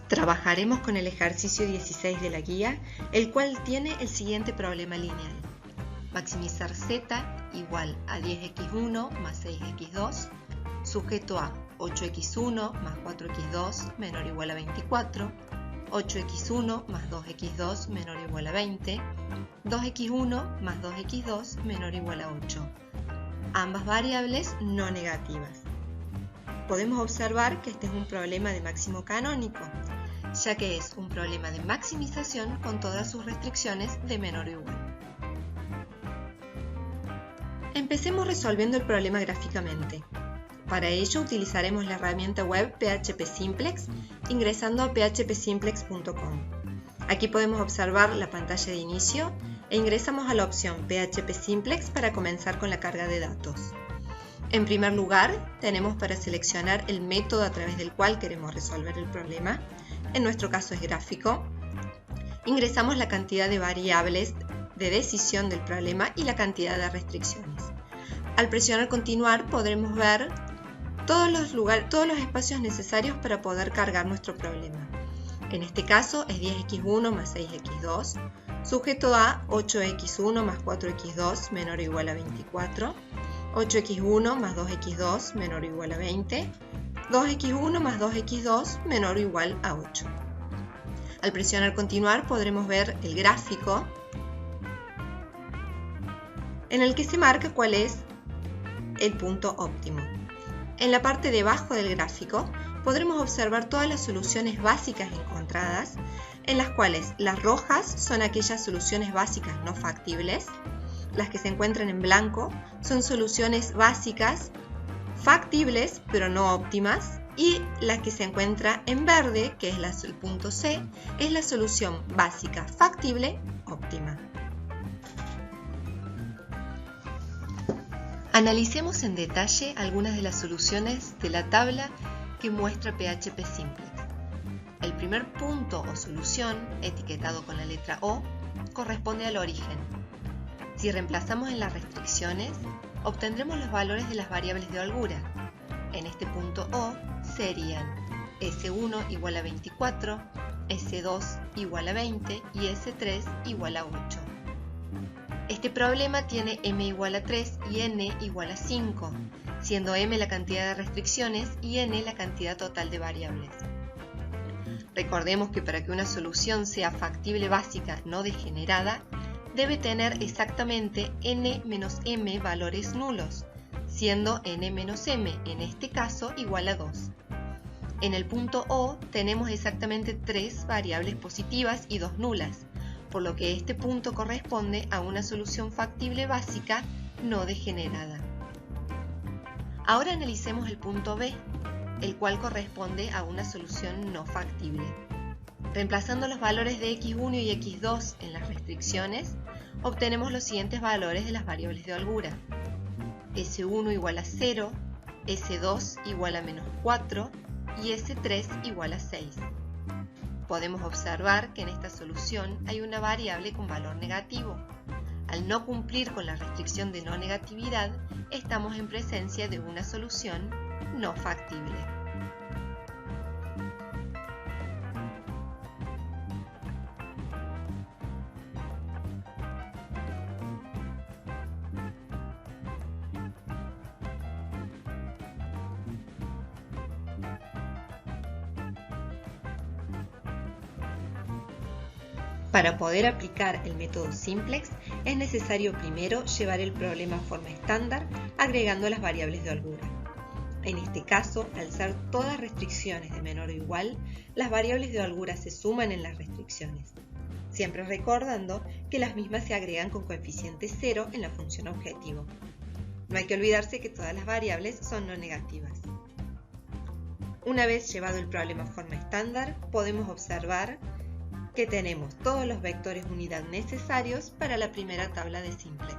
Trabajaremos con el ejercicio 16 de la guía, el cual tiene el siguiente problema lineal. Maximizar z igual a 10x1 más 6x2, sujeto a 8x1 más 4x2 menor o igual a 24, 8x1 más 2x2 menor o igual a 20, 2x1 más 2x2 menor o igual a 8. Ambas variables no negativas. Podemos observar que este es un problema de máximo canónico, ya que es un problema de maximización con todas sus restricciones de menor o igual. Empecemos resolviendo el problema gráficamente. Para ello utilizaremos la herramienta web PHP Simplex ingresando a phpsimplex.com. Aquí podemos observar la pantalla de inicio e ingresamos a la opción PHP Simplex para comenzar con la carga de datos. En primer lugar, tenemos para seleccionar el método a través del cual queremos resolver el problema. En nuestro caso es gráfico. Ingresamos la cantidad de variables de decisión del problema y la cantidad de restricciones. Al presionar continuar podremos ver todos los espacios necesarios para poder cargar nuestro problema. En este caso es 10x1 más 6x2, sujeto a 8x1 más 4x2 menor o igual a 24, 8x1 más 2x2 menor o igual a 20, 2x1 más 2x2 menor o igual a 8. Al presionar continuar podremos ver el gráfico en el que se marca cuál es el punto óptimo. En la parte de abajo del gráfico podremos observar todas las soluciones básicas encontradas, en las cuales las rojas son aquellas soluciones básicas no factibles, las que se encuentran en blanco son soluciones básicas factibles pero no óptimas, y la que se encuentra en verde, que es el punto C, es la solución básica factible óptima. Analicemos en detalle algunas de las soluciones de la tabla que muestra PHP Simplex. El primer punto o solución, etiquetado con la letra O, corresponde al origen. Si reemplazamos en las restricciones, obtendremos los valores de las variables de holgura. En este punto O serían S1 igual a 24, S2 igual a 20 y S3 igual a 8. Este problema tiene m igual a 3 y n igual a 5, siendo m la cantidad de restricciones y n la cantidad total de variables. Recordemos que para que una solución sea factible básica no degenerada, debe tener exactamente n menos m valores nulos, siendo n menos m en este caso igual a 2. En el punto O tenemos exactamente 3 variables positivas y 2 nulas, por lo que este punto corresponde a una solución factible básica no degenerada. Ahora analicemos el punto B, el cual corresponde a una solución no factible. Reemplazando los valores de x1 y x2 en las restricciones, obtenemos los siguientes valores de las variables de holgura. S1 igual a 0, S2 igual a menos 4 y S3 igual a 6. Podemos observar que en esta solución hay una variable con valor negativo. Al no cumplir con la restricción de no negatividad, estamos en presencia de una solución no factible. Para poder aplicar el método Simplex, es necesario primero llevar el problema a forma estándar agregando las variables de holgura. En este caso, al ser todas restricciones de menor o igual, las variables de holgura se suman en las restricciones, siempre recordando que las mismas se agregan con coeficiente 0 en la función objetivo. No hay que olvidarse que todas las variables son no negativas. Una vez llevado el problema a forma estándar, podemos observar que tenemos todos los vectores unidad necesarios para la primera tabla de Simplex.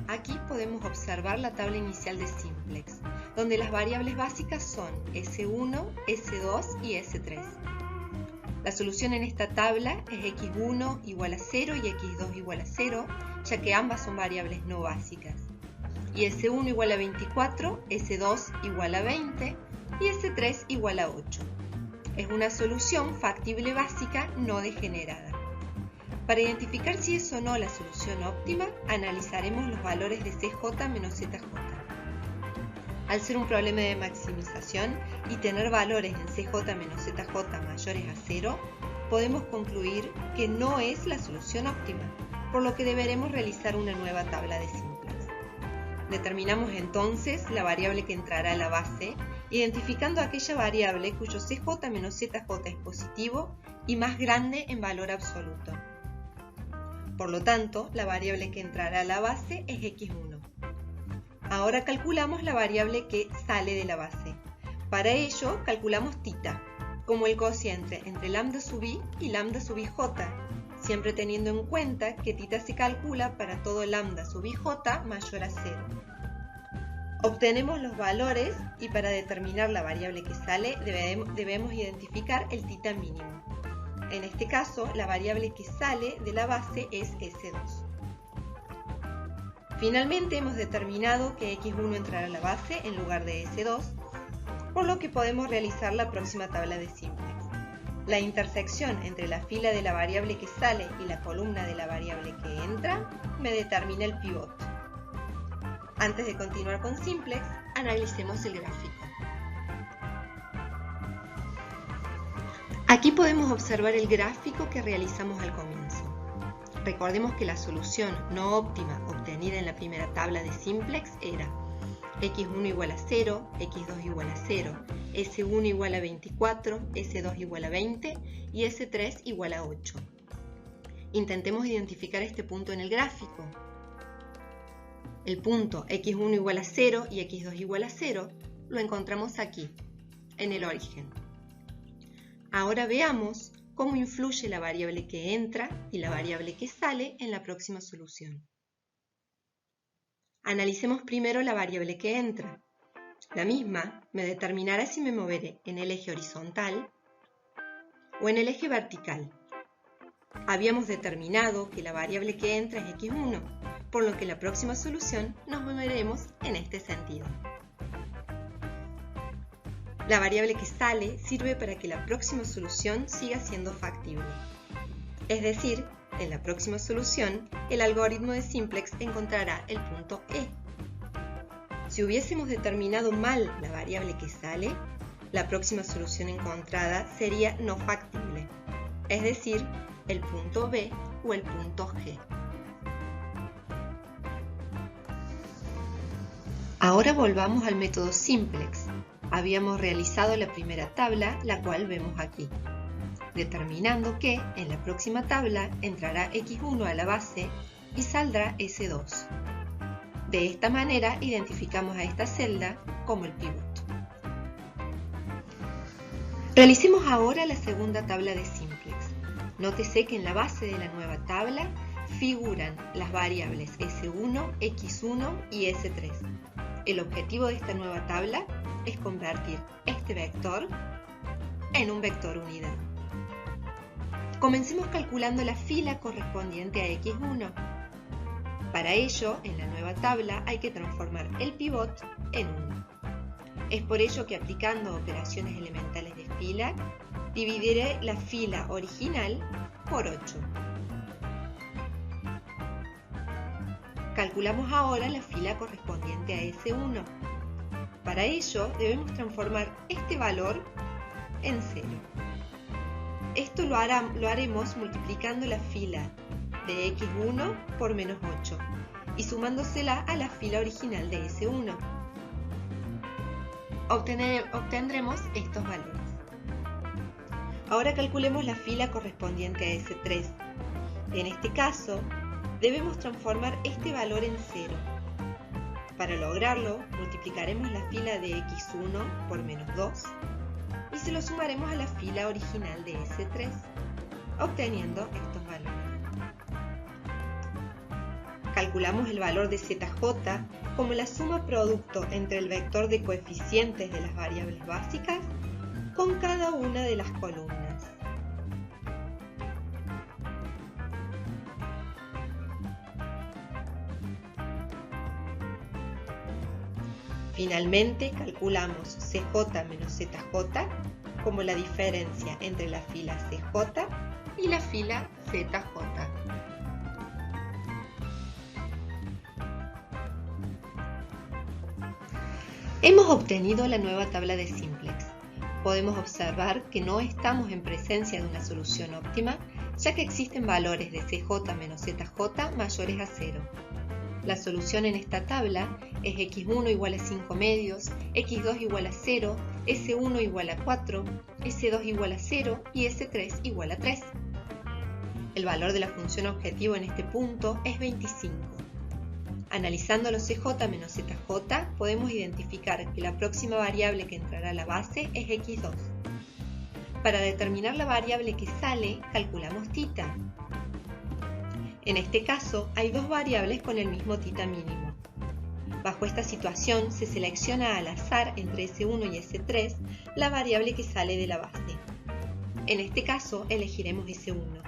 Aquí podemos observar la tabla inicial de Simplex, donde las variables básicas son S1, S2 y S3. La solución en esta tabla es x1 igual a 0 y x2 igual a 0, ya que ambas son variables no básicas. Y S1 igual a 24, S2 igual a 20, y S3 igual a 8. Es una solución factible básica no degenerada. Para identificar si es o no la solución óptima, analizaremos los valores de CJ menos ZJ. Al ser un problema de maximización y tener valores en CJ menos ZJ mayores a 0, podemos concluir que no es la solución óptima, por lo que deberemos realizar una nueva tabla de simplex. Determinamos entonces la variable que entrará a la base, identificando aquella variable cuyo CJ menos ZJ es positivo y más grande en valor absoluto. Por lo tanto, la variable que entrará a la base es x1. Ahora calculamos la variable que sale de la base. Para ello, calculamos θ, como el cociente entre lambda sub i y lambda sub ij, siempre teniendo en cuenta que θ se calcula para todo lambda sub ij mayor a 0. Obtenemos los valores y para determinar la variable que sale debemos identificar el θ mínimo. En este caso, la variable que sale de la base es S2. Finalmente hemos determinado que x1 entrará a la base en lugar de S2, por lo que podemos realizar la próxima tabla de simplex. La intersección entre la fila de la variable que sale y la columna de la variable que entra me determina el pivot. Antes de continuar con simplex, analicemos el gráfico. Aquí podemos observar el gráfico que realizamos al comienzo. Recordemos que la solución no óptima obtenida en la primera tabla de simplex era x1 igual a 0, x2 igual a 0, s1 igual a 24, s2 igual a 20 y s3 igual a 8. Intentemos identificar este punto en el gráfico. El punto x1 igual a 0 y x2 igual a 0 lo encontramos aquí, en el origen. Ahora veamos cómo influye la variable que entra y la variable que sale en la próxima solución. Analicemos primero la variable que entra. La misma me determinará si me moveré en el eje horizontal o en el eje vertical. Habíamos determinado que la variable que entra es x1, por lo que en la próxima solución nos moveremos en este sentido. La variable que sale sirve para que la próxima solución siga siendo factible. Es decir, en la próxima solución, el algoritmo de simplex encontrará el punto E. Si hubiésemos determinado mal la variable que sale, la próxima solución encontrada sería no factible, es decir, el punto B o el punto G. Ahora volvamos al método simplex. Habíamos realizado la primera tabla, la cual vemos aquí, determinando que en la próxima tabla entrará x1 a la base y saldrá S2. De esta manera identificamos a esta celda como el pivot. Realicemos ahora la segunda tabla de simplex. Nótese que en la base de la nueva tabla figuran las variables S1, X1 y S3. El objetivo de esta nueva tabla es convertir este vector en un vector unidad. Comencemos calculando la fila correspondiente a x1. Para ello, en la nueva tabla hay que transformar el pivot en 1. Es por ello que aplicando operaciones elementales de fila, dividiré la fila original por 8. Calculamos ahora la fila correspondiente a S1. Para ello debemos transformar este valor en 0. Esto lo haremos multiplicando la fila de x1 por menos 8 y sumándosela a la fila original de S1. Obtendremos estos valores. Ahora calculemos la fila correspondiente a S3. En este caso, debemos transformar este valor en 0. Para lograrlo, multiplicaremos la fila de x1 por menos 2 y se lo sumaremos a la fila original de S3, obteniendo estos valores. Calculamos el valor de zj como la suma producto entre el vector de coeficientes de las variables básicas con cada una de las columnas. Finalmente, calculamos CJ menos ZJ como la diferencia entre la fila CJ y la fila ZJ. Hemos obtenido la nueva tabla de simplex. Podemos observar que no estamos en presencia de una solución óptima, ya que existen valores de CJ menos ZJ mayores a 0. La solución en esta tabla es x1 igual a 5 medios, x2 igual a 0, s1 igual a 4, s2 igual a 0 y s3 igual a 3. El valor de la función objetivo en este punto es 25. Analizando los CJ menos ZJ, podemos identificar que la próxima variable que entrará a la base es x2. Para determinar la variable que sale, calculamos θ. En este caso, hay dos variables con el mismo θ mínimo. Bajo esta situación, se selecciona al azar entre S1 y S3 la variable que sale de la base. En este caso, elegiremos S1.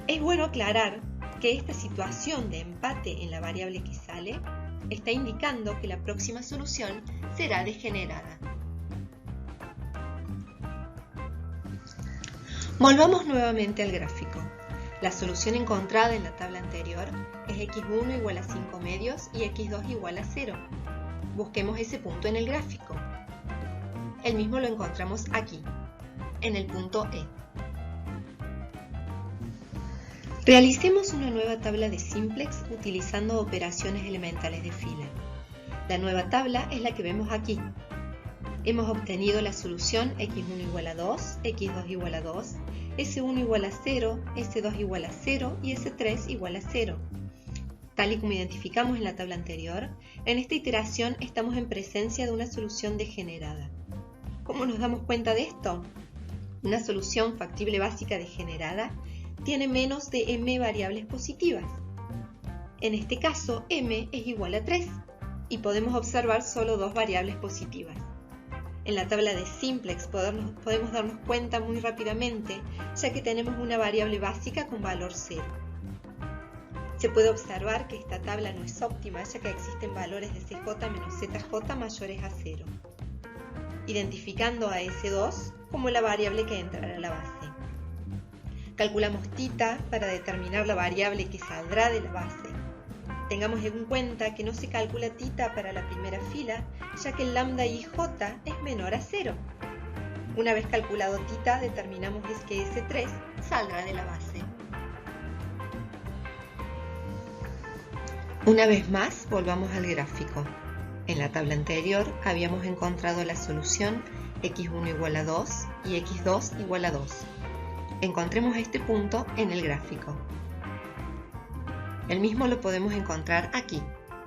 Es bueno aclarar que esta situación de empate en la variable que sale está indicando que la próxima solución será degenerada. Volvamos nuevamente al gráfico. La solución encontrada en la tabla anterior es x1 igual a 5 medios y x2 igual a 0. Busquemos ese punto en el gráfico. El mismo lo encontramos aquí, en el punto E. Realicemos una nueva tabla de simplex utilizando operaciones elementales de fila. La nueva tabla es la que vemos aquí. Hemos obtenido la solución x1 igual a 2, x2 igual a 2, S1 igual a 0, S2 igual a 0 y S3 igual a 0. Tal y como identificamos en la tabla anterior, en esta iteración estamos en presencia de una solución degenerada. ¿Cómo nos damos cuenta de esto? Una solución factible básica degenerada tiene menos de m variables positivas. En este caso, m es igual a 3 y podemos observar solo dos variables positivas. En la tabla de simplex podemos darnos cuenta muy rápidamente, ya que tenemos una variable básica con valor 0. Se puede observar que esta tabla no es óptima, ya que existen valores de CJ menos ZJ mayores a 0, identificando a S2 como la variable que entrará a la base. Calculamos θ para determinar la variable que saldrá de la base. Tengamos en cuenta que no se calcula θ para la primera fila, ya que el lambda ij es menor a 0. Una vez calculado θ, determinamos que S3 saldrá de la base. Una vez más, volvamos al gráfico. En la tabla anterior habíamos encontrado la solución x1 igual a 2 y x2 igual a 2. Encontremos este punto en el gráfico. El mismo lo podemos encontrar aquí,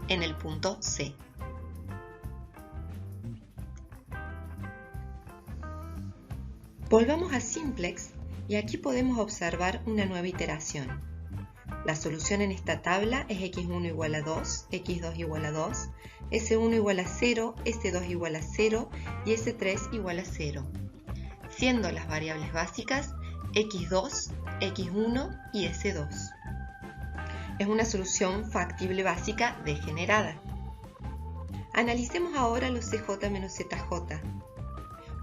en el punto C. Volvamos a simplex y aquí podemos observar una nueva iteración. La solución en esta tabla es x1 igual a 2, x2 igual a 2, s1 igual a 0, s2 igual a 0 y s3 igual a 0, siendo las variables básicas x2, x1 y s2. Es una solución factible básica degenerada. Analicemos ahora los CJ menos ZJ.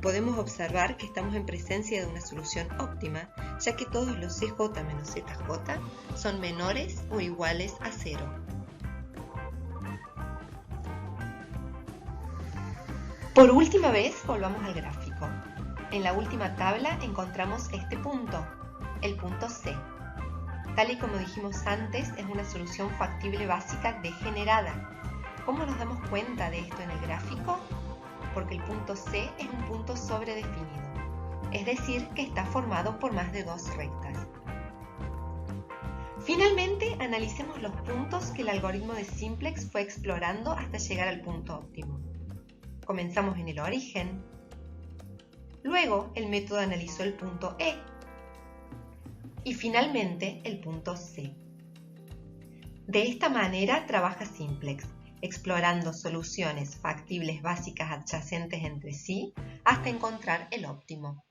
Podemos observar que estamos en presencia de una solución óptima, ya que todos los CJ menos ZJ son menores o iguales a 0. Por última vez, volvamos al gráfico. En la última tabla encontramos este punto, el punto C. Tal y como dijimos antes, es una solución factible básica degenerada. ¿Cómo nos damos cuenta de esto en el gráfico? Porque el punto C es un punto sobredefinido, es decir, que está formado por más de dos rectas. Finalmente, analicemos los puntos que el algoritmo de simplex fue explorando hasta llegar al punto óptimo. Comenzamos en el origen. Luego, el método analizó el punto E. Y finalmente el punto C. De esta manera trabaja simplex, explorando soluciones factibles básicas adyacentes entre sí hasta encontrar el óptimo.